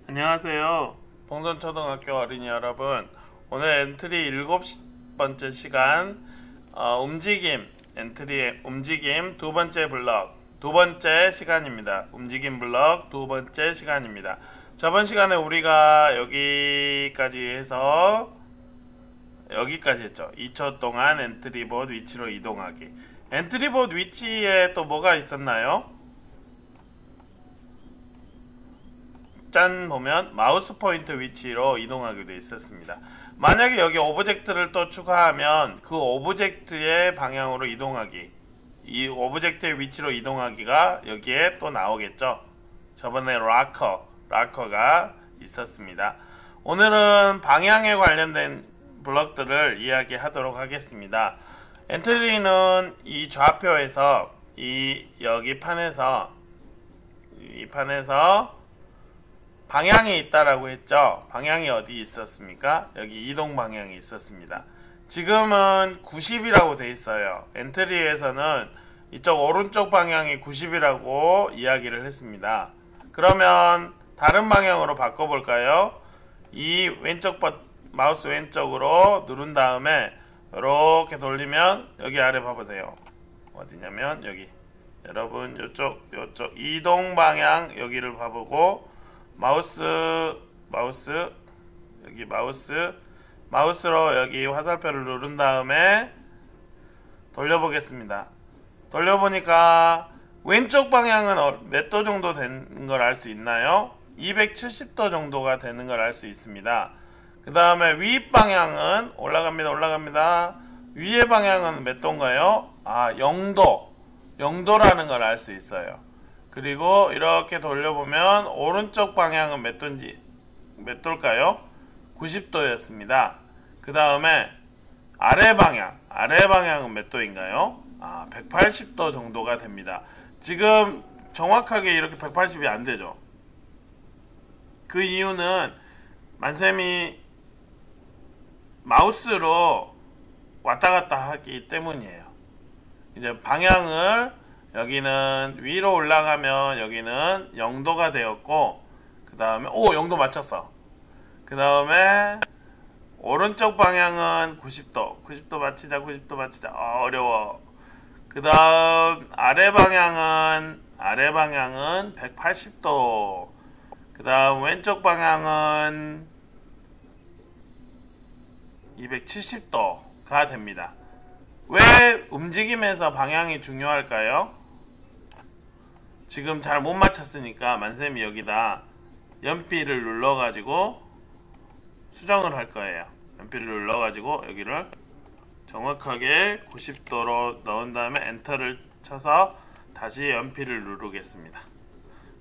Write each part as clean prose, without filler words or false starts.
안녕하세요. 봉선초등학교 어린이 여러분. 오늘 엔트리 7번째 시간 움직임 엔트리의 움직임 두 번째 블럭 두 번째 시간입니다. 움직임 블럭 두 번째 시간입니다. 저번 시간에 우리가 여기까지 해서 여기까지 했죠. 2초 동안 엔트리봇 위치로 이동하기. 엔트리봇 위치에 또 뭐가 있었나요? 짠 보면 마우스 포인터 위치로 이동하게 되어 있었습니다. 만약에 여기 오브젝트를 또 추가하면 그 오브젝트의 방향으로 이동하기, 이 오브젝트의 위치로 이동하기가 여기에 또 나오겠죠. 저번에 락커가 있었습니다. 오늘은 방향에 관련된 블럭들을 이야기하도록 하겠습니다. 엔트리는 이 좌표에서 여기 판에서 방향이 있다라고 했죠. 방향이 어디 있었습니까? 여기 이동 방향이 있었습니다. 지금은 90이라고 돼 있어요. 엔트리에서는 이쪽 오른쪽 방향이 90이라고 이야기를 했습니다. 그러면 다른 방향으로 바꿔볼까요? 이 왼쪽 마우스 왼쪽으로 누른 다음에 이렇게 돌리면 여기 아래 봐보세요. 어디냐면 여기. 여러분 요쪽 이동 방향 여기를 봐보고 마우스로 여기 화살표를 누른 다음에 돌려보겠습니다. 돌려보니까 왼쪽 방향은 몇 도 정도 되는 걸 알 수 있나요? 270도 정도가 되는 걸 알 수 있습니다. 그 다음에 위 방향은 올라갑니다. 위의 방향은 몇 도인가요? 0도라는 걸 알 수 있어요. 그리고 이렇게 돌려보면 오른쪽 방향은 몇 도일까요? 90도였습니다. 그 다음에 아래 방향은 몇 도인가요? 180도 정도가 됩니다. 지금 정확하게 이렇게 180이 안 되죠. 그 이유는 만쌤이 마우스로 왔다 갔다 하기 때문이에요. 이제 방향을 여기는 위로 올라가면 여기는 0도가 되었고, 그 다음에 0도 맞췄어. 그 다음에 오른쪽 방향은 90도 맞히자. 어려워. 그 다음 아래 방향은 180도. 그 다음 왼쪽 방향은 270도가 됩니다. 왜 움직임에서 방향이 중요할까요? 지금 잘 못 맞췄으니까 만쌤이 여기다 연필을 눌러가지고 수정을 할 거예요. 연필을 눌러가지고 여기를 정확하게 90도로 넣은 다음에 엔터를 쳐서 다시 연필을 누르겠습니다.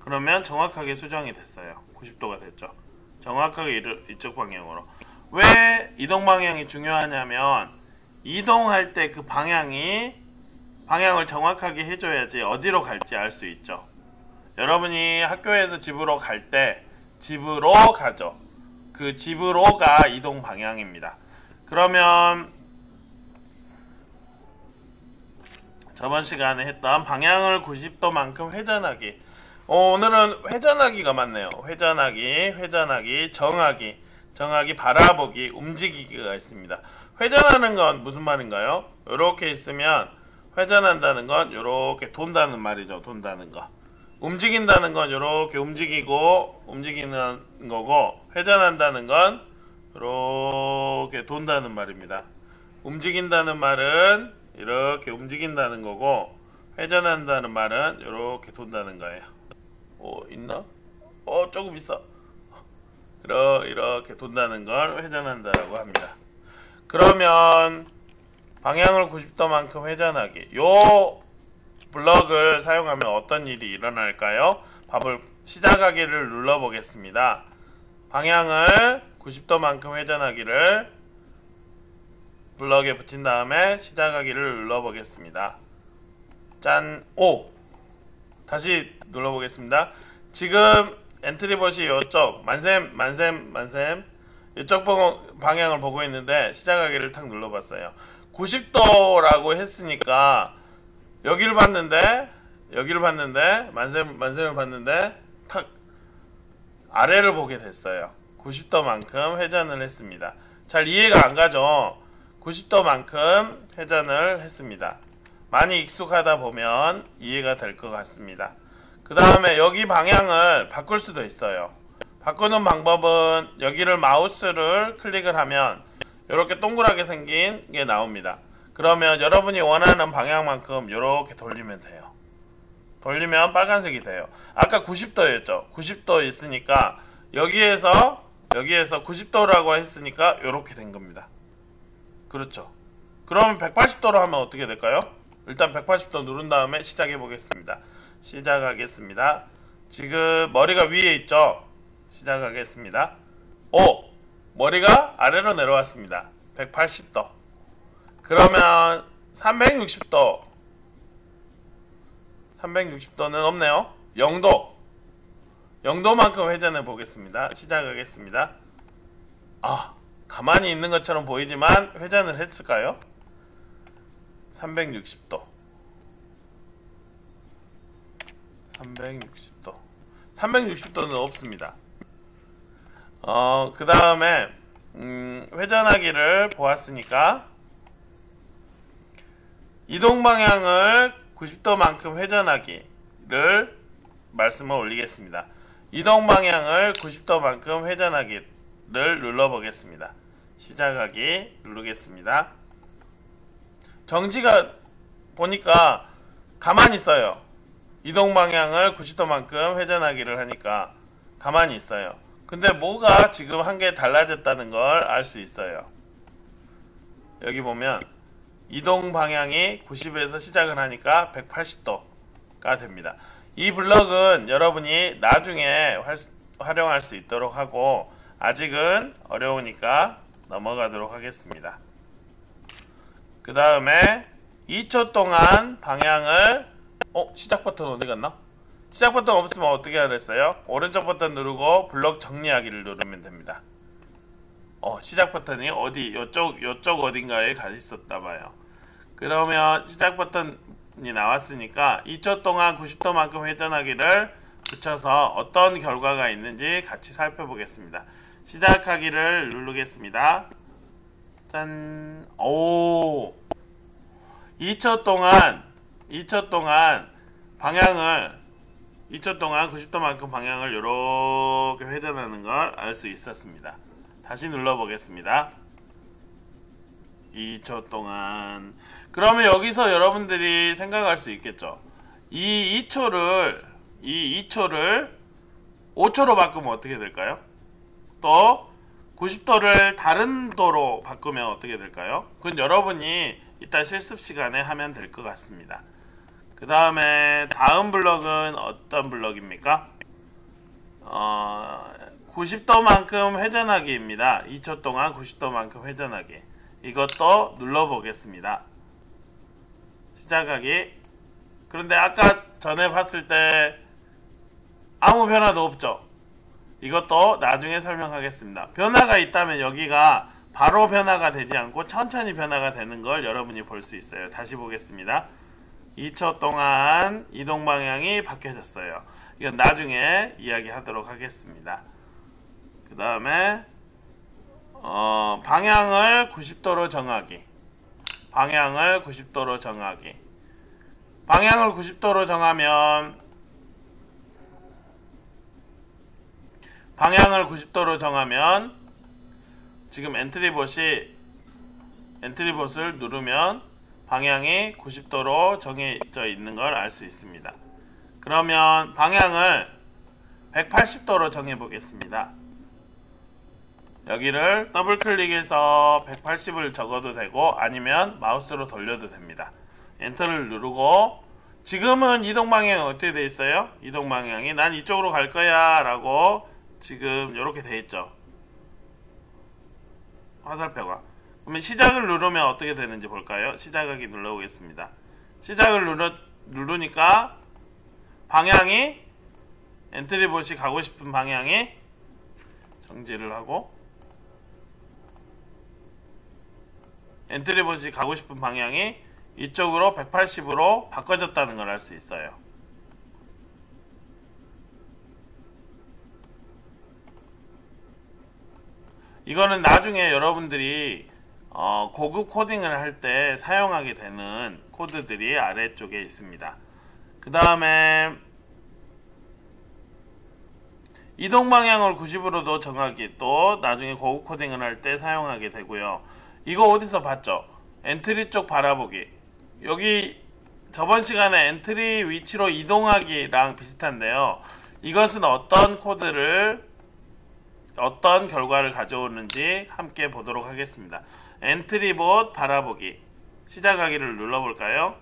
그러면 정확하게 수정이 됐어요. 90도가 됐죠. 정확하게 이쪽 방향으로. 왜 이동 방향이 중요하냐면 이동할 때 그 방향을 정확하게 해줘야지 어디로 갈지 알 수 있죠. 여러분이 학교에서 집으로 갈 때 집으로 가죠. 그 집으로가 이동 방향입니다. 그러면 저번 시간에 했던 방향을 90도만큼 회전하기. 오늘은 회전하기가 맞네요. 회전하기, 정하기, 바라보기, 움직이기가 있습니다. 회전하는 건 무슨 말인가요? 이렇게 있으면 회전한다는 건 이렇게 돈다는 말이죠. 돈다는 거. 움직인다는 건 이렇게 움직이는 거고, 회전한다는 건 이렇게 돈다는 말입니다. 움직인다는 말은 이렇게 움직인다는 거고, 회전한다는 말은 이렇게 돈다는 거예요. 있나? 조금 있어. 이렇게 돈다는 걸 회전한다라고 합니다. 그러면 방향을 90도만큼 회전하기. 요 블럭을 사용하면 어떤 일이 일어날까요? 시작하기를 눌러보겠습니다. 방향을 90도만큼 회전하기를 블럭에 붙인 다음에 시작하기를 눌러보겠습니다. 짠! 다시 눌러보겠습니다. 지금 엔트리봇이 이쪽 만셈 이쪽 방향을 보고 있는데 시작하기를 탁 눌러봤어요. 90도라고 했으니까 여기를 봤는데 만셈을 봤는데 탁 아래를 보게 됐어요. 90도만큼 회전을 했습니다. 잘 이해가 안 가죠? 90도만큼 회전을 했습니다. 많이 익숙하다 보면 이해가 될 것 같습니다. 그 다음에 여기 방향을 바꿀 수도 있어요. 바꾸는 방법은 여기를 마우스를 클릭을 하면 이렇게 동그랗게 생긴 게 나옵니다. 그러면 여러분이 원하는 방향만큼 이렇게 돌리면 돼요. 돌리면 빨간색이 돼요. 아까 90도였죠. 90도 있으니까 여기에서 90도라고 했으니까 이렇게 된 겁니다. 그렇죠. 그러면 180도로 하면 어떻게 될까요? 일단 180도 누른 다음에 시작해 보겠습니다. 시작하겠습니다. 지금 머리가 위에 있죠? 시작하겠습니다. 오! 머리가 아래로 내려왔습니다. 180도. 그러면 360도. 360도는 없네요. 0도. 0도만큼 회전해 보겠습니다. 시작하겠습니다. 가만히 있는 것처럼 보이지만 회전을 했을까요? 360도. 360도. 360도는 없습니다. 그 다음에 회전하기를 보았으니까 이동 방향을 90도만큼 회전하기를 말씀을 올리겠습니다. 이동 방향을 90도만큼 회전하기를 눌러보겠습니다. 시작하기 누르겠습니다. 정지가 보니까 가만히 있어요. 이동 방향을 90도만큼 회전하기를 하니까 가만히 있어요. 근데 뭐가 지금 한 개 달라졌다는 걸 알 수 있어요. 여기 보면 이동 방향이 90에서 시작을 하니까 180도가 됩니다. 이 블럭은 여러분이 나중에 활용할 수 있도록 하고 아직은 어려우니까 넘어가도록 하겠습니다. 그 다음에 2초 동안 방향을 시작 버튼 어디 갔나? 시작 버튼 없으면 어떻게 하랬어요? 오른쪽 버튼 누르고 블럭 정리하기를 누르면 됩니다. 시작 버튼이 어디 요쪽 어딘가에 가 있었다 봐요. 그러면 시작 버튼이 나왔으니까 2초 동안 90도만큼 회전하기를 붙여서 어떤 결과가 있는지 같이 살펴보겠습니다. 시작하기를 누르겠습니다. 짠. 오. 2초 동안 방향을 2초 동안 90도만큼 방향을 이렇게 회전하는 걸 알 수 있었습니다. 다시 눌러보겠습니다. 2초 동안. 그러면 여기서 여러분들이 생각할 수 있겠죠. 이 2초를 5초로 바꾸면 어떻게 될까요? 또 90도를 다른 도로 바꾸면 어떻게 될까요? 그건 여러분이 이따 실습 시간에 하면 될 것 같습니다. 그 다음에 다음 블럭은 어떤 블럭입니까? 90도만큼 회전하기입니다. 2초 동안 90도만큼 회전하기. 이것도 눌러보겠습니다. 시작하기. 그런데 아까 전에 봤을 때 아무 변화도 없죠? 이것도 나중에 설명하겠습니다. 변화가 있다면 여기가 바로 변화가 되지 않고 천천히 변화가 되는 걸 여러분이 볼 수 있어요. 다시 보겠습니다. 2초 동안 이동 방향이 바뀌어졌어요. 이건 나중에 이야기하도록 하겠습니다. 그 다음에 방향을 90도로 정하기. 방향을 90도로 정하기. 방향을 90도로 정하면 지금 엔트리봇을 누르면 방향이 90도로 정해져 있는 걸 알 수 있습니다. 그러면 방향을 180도로 정해 보겠습니다. 여기를 더블 클릭해서 180을 적어도 되고 아니면 마우스로 돌려도 됩니다. 엔터를 누르고 지금은 이동 방향이 어떻게 돼 있어요? 이동 방향이 난 이쪽으로 갈 거야 라고 지금 이렇게 돼 있죠. 화살표가. 그러면 시작을 누르면 어떻게 되는지 볼까요? 시작하기 눌러보겠습니다. 시작을 누르니까 방향이 엔트리봇이 가고 싶은 방향이 정지를 하고 엔트리봇이 가고 싶은 방향이 이쪽으로 180으로 바꿔졌다는 걸 알 수 있어요. 이거는 나중에 여러분들이 고급 코딩을 할 때 사용하게 되는 코드들이 아래쪽에 있습니다. 그 다음에 이동 방향을 90으로도 정하기, 또 나중에 고급 코딩을 할 때 사용하게 되고요. 이거 어디서 봤죠? 엔트리 쪽 바라보기. 여기 저번 시간에 엔트리 위치로 이동하기랑 비슷한데요. 이것은 어떤 코드를, 어떤 결과를 가져오는지 함께 보도록 하겠습니다. 엔트리 봇 바라보기. 시작하기를 눌러볼까요?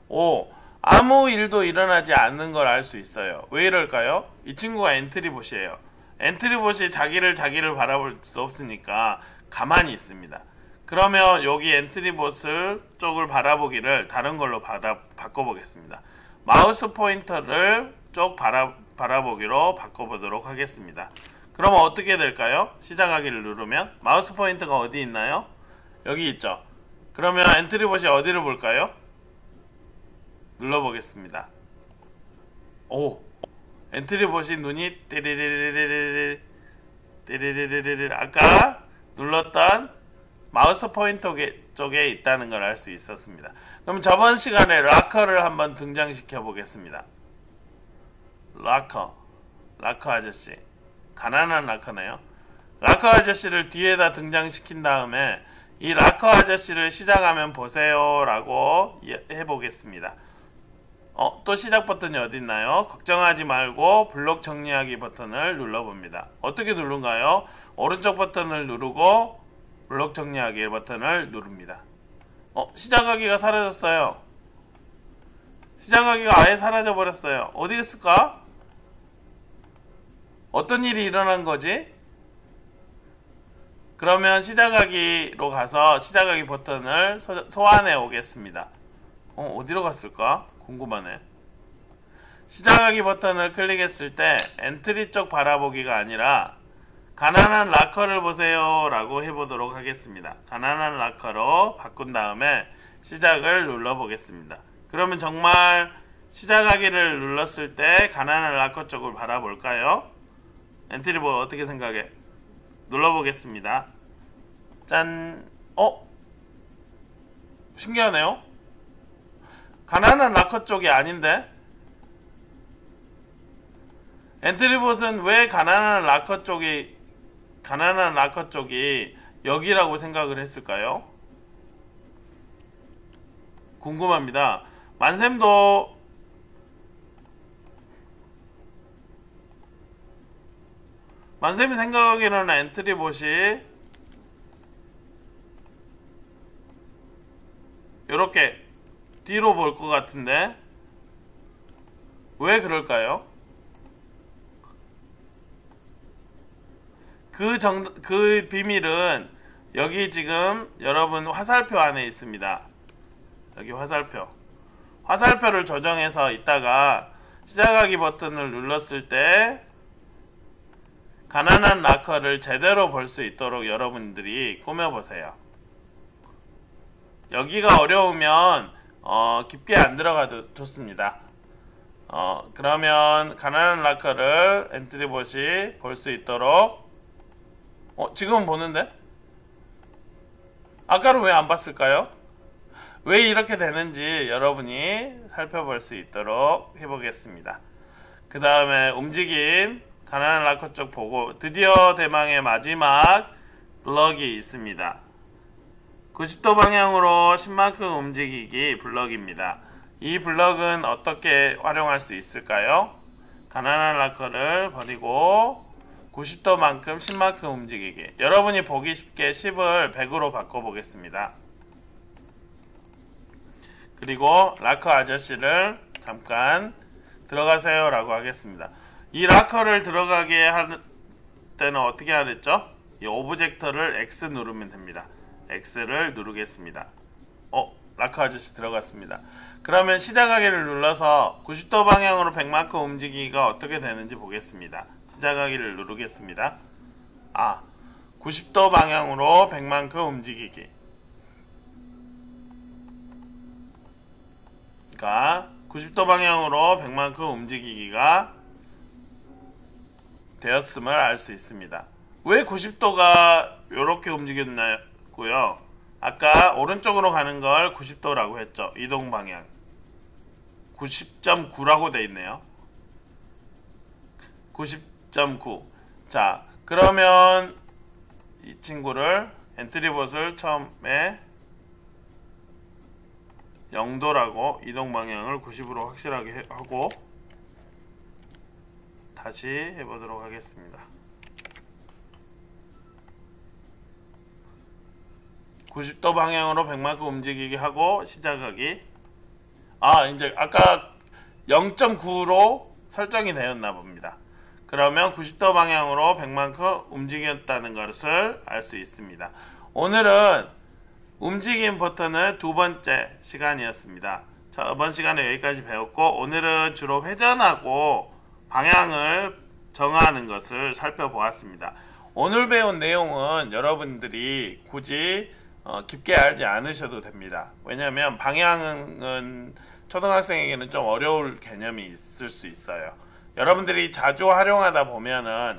오, 아무 일도 일어나지 않는 걸 알 수 있어요. 왜 이럴까요? 이 친구가 엔트리 봇이에요. 엔트리 봇이 자기를 바라볼 수 없으니까 가만히 있습니다. 그러면 여기 엔트리 봇을 쪽을 바라보기를 다른 걸로 바꿔보겠습니다. 마우스 포인터를 쪽 바라보기로 바꿔보도록 하겠습니다. 그러면 어떻게 될까요? 시작하기를 누르면 마우스 포인터가 어디 있나요? 여기 있죠. 그러면 엔트리 봇이 어디를 볼까요? 눌러보겠습니다. 오, 엔트리 봇이 눈이 띠리리리리리 띠리리리리 아까 눌렀던 마우스 포인터 쪽에 있다는 걸 알 수 있었습니다. 그럼 저번 시간에 락커를 한번 등장시켜 보겠습니다. 락커 아저씨, 가난한 락커네요. 락커 아저씨를 뒤에다 등장시킨 다음에 이 락커 아저씨를 시작하면 보세요 라고 해보겠습니다. 또 시작 버튼이 어디 있나요? 걱정하지 말고 블록 정리하기 버튼을 눌러봅니다. 어떻게 누른가요? 오른쪽 버튼을 누르고 블록 정리하기 버튼을 누릅니다. 시작하기가 사라졌어요. 시작하기가 아예 사라져 버렸어요. 어디 있을까? 어떤 일이 일어난 거지? 그러면 시작하기로 가서 시작하기 버튼을 소환해 오겠습니다. 어디로 갔을까? 궁금하네. 시작하기 버튼을 클릭했을 때 엔트리 쪽 바라보기가 아니라 가난한 락커를 보세요 라고 해보도록 하겠습니다. 가난한 락커로 바꾼 다음에 시작을 눌러보겠습니다. 그러면 정말 시작하기를 눌렀을 때 가난한 락커 쪽을 바라볼까요? 엔트리 뭐 어떻게 생각해? 눌러보겠습니다. 짠! 신기하네요? 가난한 락커 쪽이 아닌데? 엔트리봇은 왜 가난한 락커 쪽이 여기라고 생각을 했을까요? 궁금합니다. 만샘도 만샘이 생각하기로는 엔트리봇이 요렇게 뒤로 볼 것 같은데 왜 그럴까요? 그 비밀은 여기 지금 여러분 화살표 안에 있습니다. 여기 화살표를 조정해서 이따가 시작하기 버튼을 눌렀을 때 가난한 락커를 제대로 볼 수 있도록 여러분들이 꾸며보세요. 여기가 어려우면 깊게 안 들어가도 좋습니다. 그러면 가난한 락커를 엔트리봇이 볼 수 있도록 지금은 보는데? 아까는 왜 안 봤을까요? 왜 이렇게 되는지 여러분이 살펴볼 수 있도록 해보겠습니다. 그 다음에 움직임, 가난한 락커 쪽 보고 드디어 대망의 마지막 블럭이 있습니다. 90도 방향으로 10만큼 움직이기 블럭입니다. 이 블럭은 어떻게 활용할 수 있을까요? 가난한 락커를 버리고 90도만큼 10만큼 움직이기. 여러분이 보기 쉽게 10을 100으로 바꿔보겠습니다. 그리고 락커 아저씨를 잠깐 들어가세요 라고 하겠습니다. 이 락커를 들어가게 할 때는 어떻게 하랬죠? 이 오브젝터를 X 누르면 됩니다. X를 누르겠습니다. 락커 아저씨 들어갔습니다. 그러면 시작하기를 눌러서 90도 방향으로 100만큼 움직이기가 어떻게 되는지 보겠습니다. 시작하기를 누르겠습니다. 90도 방향으로 100만큼 움직이기. 그러니까 90도 방향으로 100만큼 움직이기가 되었음을 알 수 있습니다. 왜 90도가 이렇게 움직였냐고요? 아까 오른쪽으로 가는 걸 90도라고 했죠. 이동 방향 90.9라고 돼 있네요. 90.9. 자, 그러면 이 친구를 엔트리봇을 처음에 0도라고 이동 방향을 90으로 확실하게 하고 다시 해보도록 하겠습니다. 90도 방향으로 100만큼 움직이게 하고 시작하기. 이제 아까 0.9로 설정이 되었나 봅니다. 그러면 90도 방향으로 100만큼 움직였다는 것을 알 수 있습니다. 오늘은 움직임 버튼의 두 번째 시간이었습니다. 저번 시간에 여기까지 배웠고, 오늘은 주로 회전하고 방향을 정하는 것을 살펴보았습니다. 오늘 배운 내용은 여러분들이 굳이 깊게 알지 않으셔도 됩니다. 왜냐하면 방향은 초등학생에게는 좀 어려울 개념이 있을 수 있어요. 여러분들이 자주 활용하다 보면은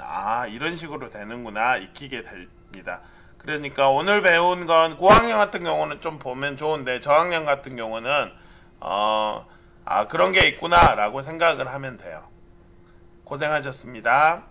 이런 식으로 되는구나 익히게 됩니다. 그러니까 오늘 배운 건 고학년 같은 경우는 좀 보면 좋은데 저학년 같은 경우는 그런 게 있구나 라고 생각을 하면 돼요. 고생하셨습니다.